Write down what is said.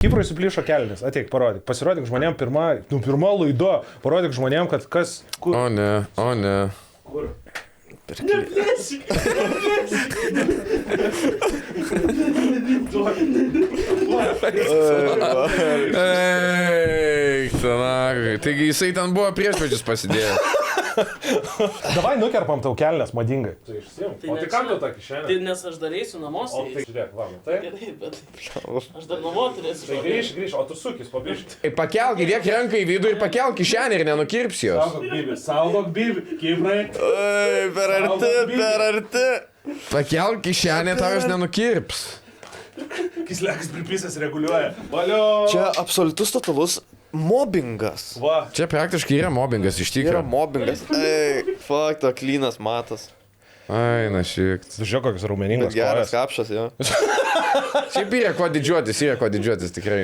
Kiprui suplyšo kelnis, ateik, parodyk. Pasirodyk žmonėm pirma laido. Parodyk žmonėm, kad kas... Kur? O ne. Kur? Neplėsik. Eik, tanakai. Taigi jisai ten buvo priešpečius pasidėjęs. Davai nukerpam tau kelnes madingai. Tai išsim. O tai kam tau tą kišenę? Tai nes aš darysiu namos. O tai žiūrėk, va, tai? Gerai, bet aš dar namo turėsiu. Tai grįž, o tu sukis, pabišk. Pakelk, įdėk ranką į vidų ir pakelk kišenę ir nenukirps jos. Saugok bibi, Kiprai. Oi, per arti. Pakelk kišenę, tau jos nenukirps. Kislekas pripisas reguliuoja. Valio. Čia absoliutus totalus mobbingas. Va. Čia praktiškai yra mobbingas iš Yra tikro. mobbingas. Ei, fuck, to klynas matas. Ai, na šiek. Žiūrėk, kokius raumeningus. Geras kapšas, jo. Šiaip yra ko didžiuotis tikrai.